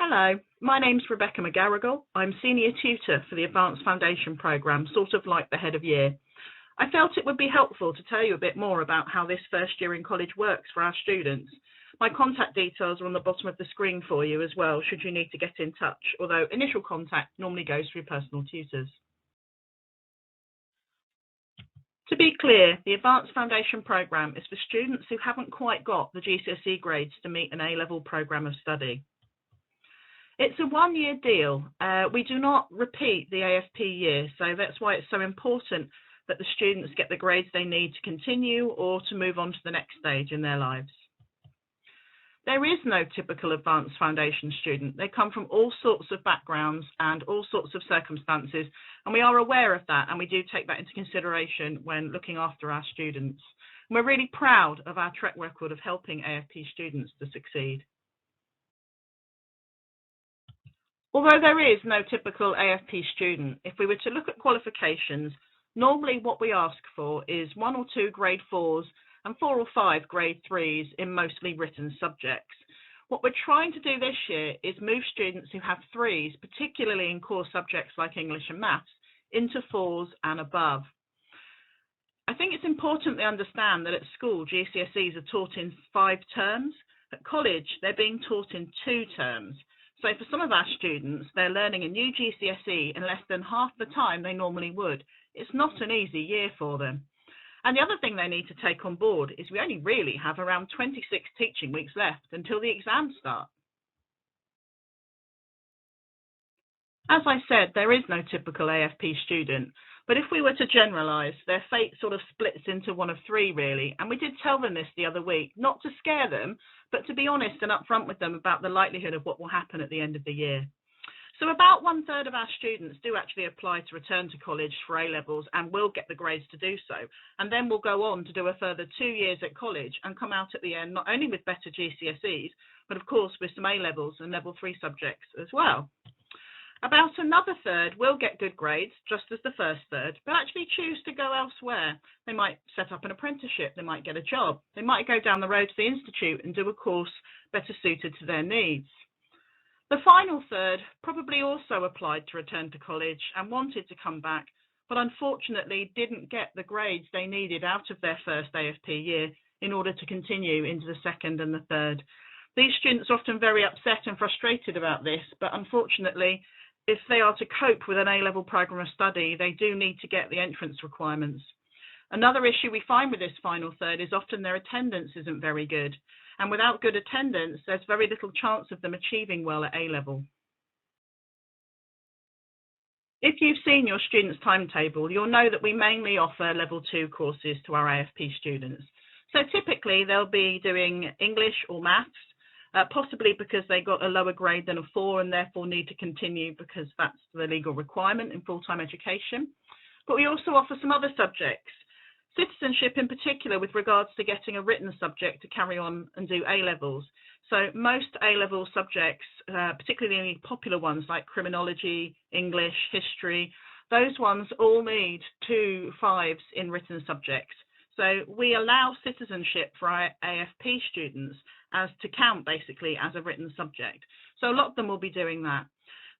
Hello, my name's Rebecca McGarrigle. I'm Senior Tutor for the Advanced Foundation Programme, sort of like the head of year. I felt it would be helpful to tell you a bit more about how this first year in college works for our students. My contact details are on the bottom of the screen for you as well, should you need to get in touch, although initial contact normally goes through personal tutors. To be clear, the Advanced Foundation Programme is for students who haven't quite got the GCSE grades to meet an A-level programme of study. It's a one-year deal. We do not repeat the AFP year, so that's why it's so important that the students get the grades they need to continue or to move on to the next stage in their lives. There is no typical Advanced Foundation student. They come from all sorts of backgrounds and all sorts of circumstances, and we are aware of that, and we do take that into consideration when looking after our students. And we're really proud of our track record of helping AFP students to succeed. Although there is no typical AFP student, if we were to look at qualifications, normally what we ask for is 1 or 2 grade 4s and 4 or 5 grade 3s in mostly written subjects. What we're trying to do this year is move students who have 3s, particularly in core subjects like English and maths, into 4s and above. I think it's important they understand that at school GCSEs are taught in 5 terms. At college they're being taught in 2 terms. So for some of our students, they're learning a new GCSE in less than half the time they normally would. It's not an easy year for them. And the other thing they need to take on board is we only really have around 26 teaching weeks left until the exams start. As I said, there is no typical AFP student, but if we were to generalise, their fate sort of splits into one of 3 really, and we did tell them this the other week, not to scare them, but to be honest and upfront with them about the likelihood of what will happen at the end of the year. So about 1/3 of our students do actually apply to return to college for A-levels and will get the grades to do so, and then will go on to do a further 2 years at college and come out at the end not only with better GCSEs, but of course with some A-levels and level 3 subjects as well. About another 1/3 will get good grades, just as the first 1/3, but actually choose to go elsewhere. They might set up an apprenticeship, they might get a job, they might go down the road to the institute and do a course better suited to their needs. The final 1/3 probably also applied to return to college and wanted to come back, but unfortunately didn't get the grades they needed out of their first AFP year in order to continue into the second and the third. These students are often very upset and frustrated about this, but unfortunately, if they are to cope with an A-level programme of study, they do need to get the entrance requirements. Another issue we find with this final 1/3 is often their attendance isn't very good. And without good attendance, there's very little chance of them achieving well at A-level. If you've seen your students' timetable, you'll know that we mainly offer level 2 courses to our AFP students. So typically they'll be doing English or maths, possibly because they got a lower grade than a 4 and therefore need to continue because that's the legal requirement in full-time education. But we also offer some other subjects. Citizenship in particular with regards to getting a written subject to carry on and do A-levels. So most A-level subjects, particularly popular ones like criminology, English, history, those ones all need 2 5s in written subjects. So we allow citizenship for our AFP students as to count basically as a written subject. So a lot of them will be doing that.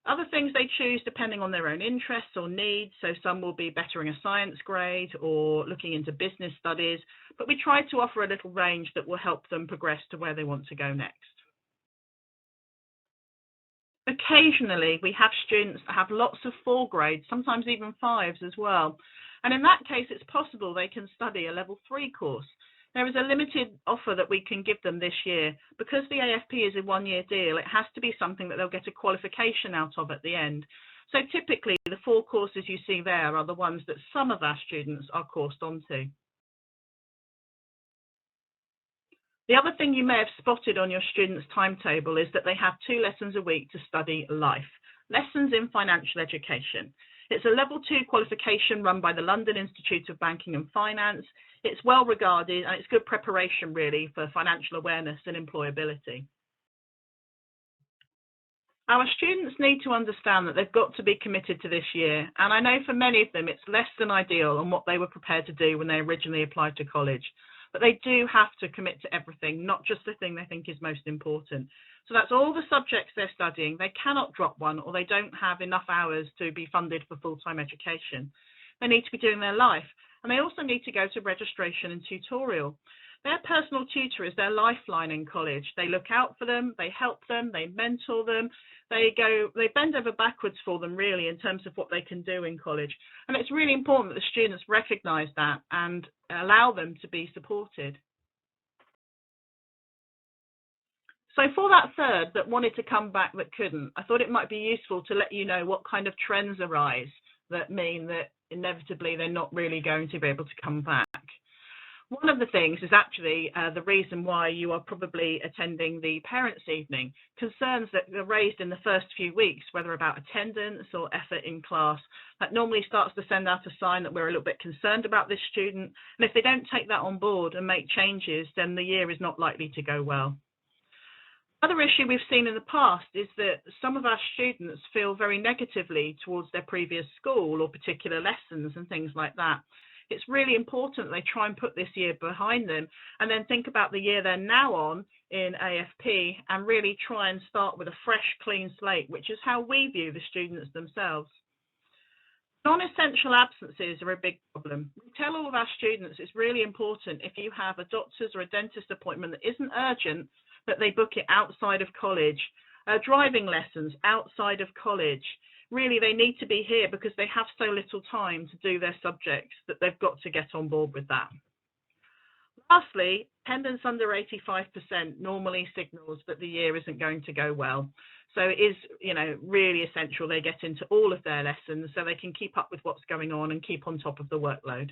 Other things they choose depending on their own interests or needs, so some will be bettering a science grade or looking into business studies, but we try to offer a little range that will help them progress to where they want to go next. Occasionally we have students that have lots of 4 grades, sometimes even 5s as well, and in that case it's possible they can study a level 3 course. There is a limited offer that we can give them this year. Because the AFP is a 1-year deal, it has to be something that they'll get a qualification out of at the end. So typically the 4 courses you see there are the ones that some of our students are coursed onto. The other thing you may have spotted on your students' timetable is that they have 2 lessons a week to study life, lessons in financial education. It's a level 2 qualification run by the London Institute of Banking and Finance. It's well regarded and it's good preparation really for financial awareness and employability. Our students need to understand that they've got to be committed to this year, and I know for many of them it's less than ideal on what they were prepared to do when they originally applied to college. but they do have to commit to everything, not just the thing they think is most important. So that's all the subjects they're studying. They cannot drop one, or they don't have enough hours to be funded for full-time education. They need to be doing their life, and they also need to go to registration and tutorial. Their personal tutor is their lifeline in college. They look out for them, they help them, they mentor them, they bend over backwards for them, really, in terms of what they can do in college. And it's really important that the students recognise that and allow them to be supported. So for that third that wanted to come back that couldn't, I thought it might be useful to let you know what kind of trends arise that mean that inevitably they're not really going to be able to come back. One of the things is actually the reason why you are probably attending the parents' evening. Concerns that are raised in the first few weeks, whether about attendance or effort in class, that normally starts to send out a sign that we're a little bit concerned about this student. And if they don't take that on board and make changes, then the year is not likely to go well. Another issue we've seen in the past is that some of our students feel very negatively towards their previous school or particular lessons and things like that. It's really important that they try and put this year behind them and then think about the year they're now on in AFP and really try and start with a fresh, clean slate, which is how we view the students themselves. Non-essential absences are a big problem. We tell all of our students it's really important if you have a doctor's or a dentist appointment that isn't urgent, that they book it outside of college. Driving lessons outside of college. Really, they need to be here because they have so little time to do their subjects that they've got to get on board with that. Lastly, attendance under 85% normally signals that the year isn't going to go well. So it is, really essential they get into all of their lessons so they can keep up with what's going on and keep on top of the workload.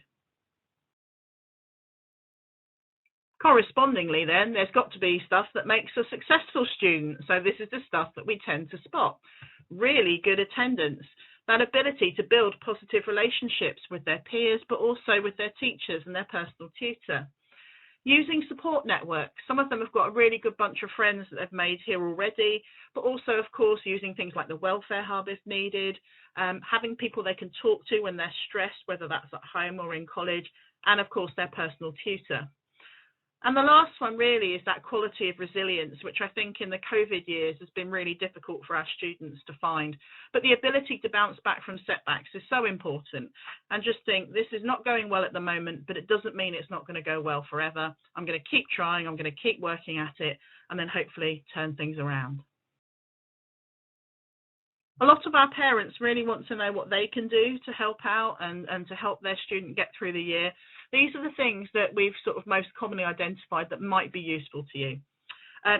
Correspondingly, then, there's got to be stuff that makes a successful student. So this is the stuff that we tend to spot. Really good attendance, that ability to build positive relationships with their peers, but also with their teachers and their personal tutor. Using support networks. Some of them have got a really good bunch of friends that they've made here already, but also, of course, using things like the welfare hub if needed, having people they can talk to when they're stressed, whether that's at home or in college, and, of course, their personal tutor. And the last one really is that quality of resilience, which I think in the COVID years has been really difficult for our students to find. But the ability to bounce back from setbacks is so important. And just think, this is not going well at the moment, but it doesn't mean it's not going to go well forever. I'm going to keep trying, I'm going to keep working at it, and then hopefully turn things around. A lot of our parents really want to know what they can do to help out and to help their student get through the year. These are the things that we've sort of most commonly identified that might be useful to you.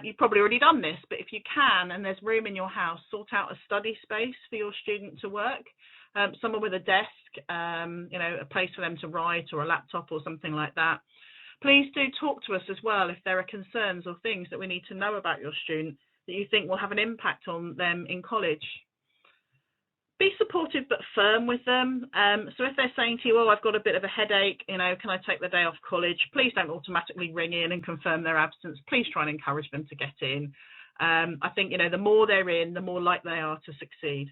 You've probably already done this, but if you can and there's room in your house, sort out a study space for your student to work, someone with a desk, a place for them to write or a laptop or something like that. Please do talk to us as well if there are concerns or things that we need to know about your student that you think will have an impact on them in college. Be supportive but firm with them. So if they're saying to you, I've got a bit of a headache, can I take the day off college? Please don't automatically ring in and confirm their absence. Please try and encourage them to get in. I think, the more they're in, the more likely they are to succeed.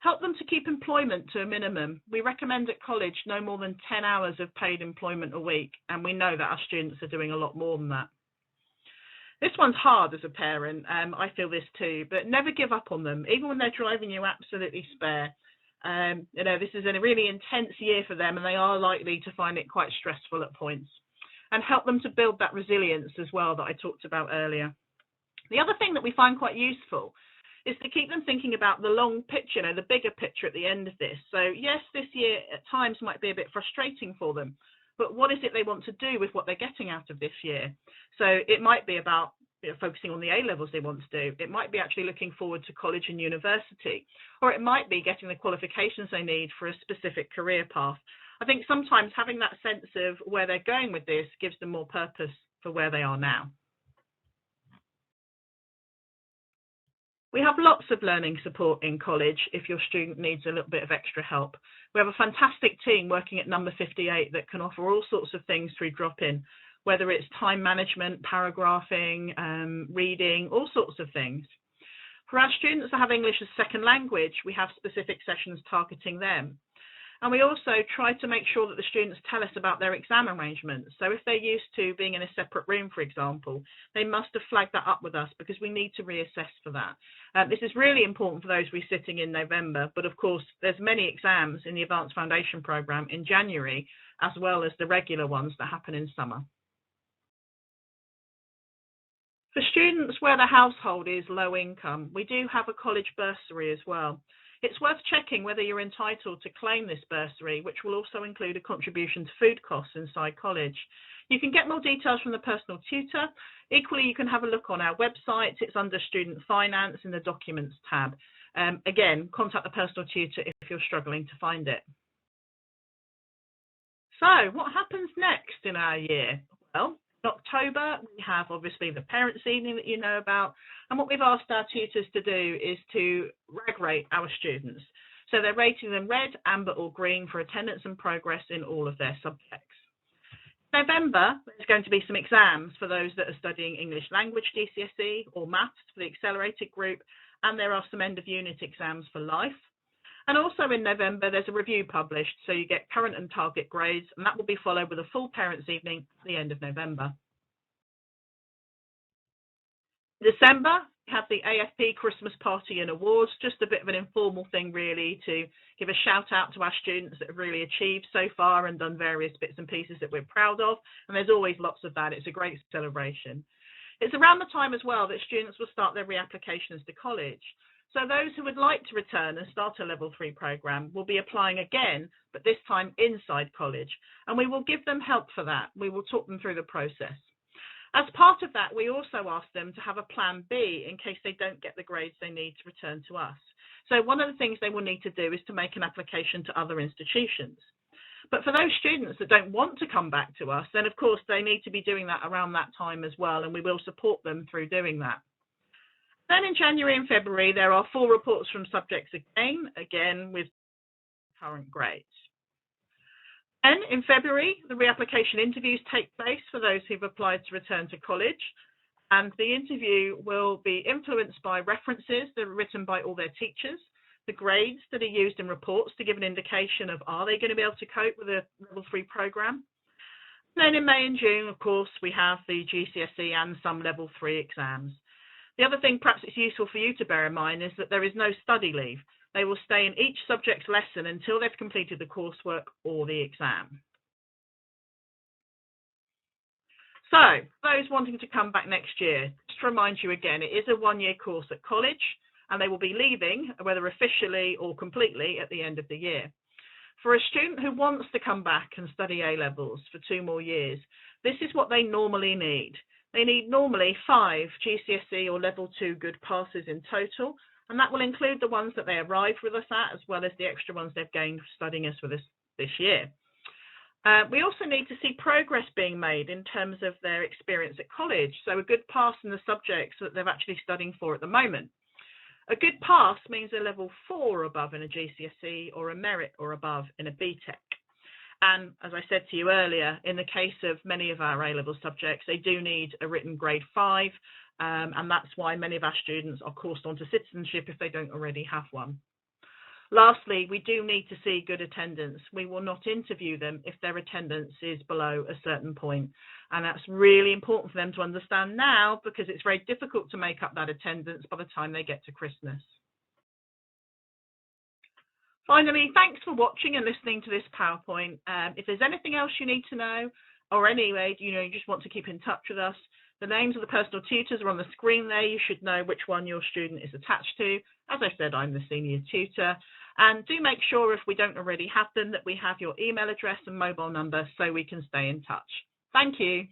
Help them to keep employment to a minimum. We recommend at college no more than 10 hours of paid employment a week, and we know that our students are doing a lot more than that. This one's hard as a parent, I feel this too, but never give up on them, even when they're driving you absolutely spare. This is a really intense year for them and they are likely to find it quite stressful at points. And help them to build that resilience as well that I talked about earlier. The other thing that we find quite useful is to keep them thinking about the long picture, the bigger picture at the end of this. So yes, this year at times might be a bit frustrating for them, but what is it they want to do with what they're getting out of this year? So it might be about focusing on the A-levels they want to do. It might be actually looking forward to college and university, or it might be getting the qualifications they need for a specific career path. I think sometimes having that sense of where they're going with this gives them more purpose for where they are now. We have lots of learning support in college if your student needs a little bit of extra help. We have a fantastic team working at number 58 that can offer all sorts of things through drop-in, whether it's time management, paragraphing, reading, all sorts of things. For our students that have English as second language, we have specific sessions targeting them. And we also try to make sure that the students tell us about their exam arrangements. So if they're used to being in a separate room, for example, they must have flagged that up with us because we need to reassess for that. This is really important for those resitting in November, but of course there's many exams in the Advanced Foundation Programme in January, as well as the regular ones that happen in summer. For students where the household is low income, we do have a college bursary as well. It's worth checking whether you're entitled to claim this bursary, which will also include a contribution to food costs inside college. You can get more details from the personal tutor. Equally, you can have a look on our website. It's under Student Finance in the Documents tab. Again, contact the personal tutor if you're struggling to find it. So, what happens next in our year? Well, in October, we have obviously the Parents' Evening that you know about, and what we've asked our tutors to do is to RAG rate our students. So they're rating them red, amber or green for attendance and progress in all of their subjects. In November, there's going to be some exams for those that are studying English language GCSE or maths for the accelerated group, and there are some end of unit exams for life. And also in November, there's a review published, so you get current and target grades, and that will be followed with a full Parents' Evening at the end of November. In December, we have the AFP Christmas Party and Awards, just a bit of an informal thing really to give a shout out to our students that have really achieved so far and done various bits and pieces that we're proud of, and there's always lots of that. It's a great celebration. It's around the time as well that students will start their reapplications to college. So those who would like to return and start a level 3 programme will be applying again, but this time inside college. And we will give them help for that. We will talk them through the process. As part of that, we also ask them to have a plan B in case they don't get the grades they need to return to us. So one of the things they will need to do is to make an application to other institutions. But for those students that don't want to come back to us, then of course they need to be doing that around that time as well, and we will support them through doing that. Then in January and February, there are full reports from subjects again with current grades. Then in February, the reapplication interviews take place for those who've applied to return to college. And the interview will be influenced by references that are written by all their teachers, the grades that are used in reports to give an indication of are they going to be able to cope with a level 3 programme. Then in May and June, of course, we have the GCSE and some level 3 exams. The other thing perhaps it's useful for you to bear in mind is that there is no study leave. They will stay in each subject's lesson until they've completed the coursework or the exam. So, those wanting to come back next year, just to remind you again, it is a one-year course at college, and they will be leaving, whether officially or completely, at the end of the year. For a student who wants to come back and study A-levels for 2 more years, this is what they normally need. They need normally 5 GCSE or level 2 good passes in total, and that will include the ones that they arrived with us at, as well as the extra ones they've gained studying us with us this year. We also need to see progress being made in terms of their experience at college, so a good pass in the subjects that they're actually studying for at the moment. A good pass means a level 4 or above in a GCSE or a merit or above in a BTEC. And as I said to you earlier, in the case of many of our A-level subjects, they do need a written grade 5, and that's why many of our students are coursed onto citizenship if they don't already have one. Lastly, we do need to see good attendance. We will not interview them if their attendance is below a certain point. And that's really important for them to understand now, because it's very difficult to make up that attendance by the time they get to Christmas. Finally, thanks for watching and listening to this PowerPoint. If there's anything else you need to know, or anyway, you just want to keep in touch with us, the names of the personal tutors are on the screen there. You should know which one your student is attached to. As I said, I'm the senior tutor. And do make sure, if we don't already have them, that we have your email address and mobile number so we can stay in touch. Thank you.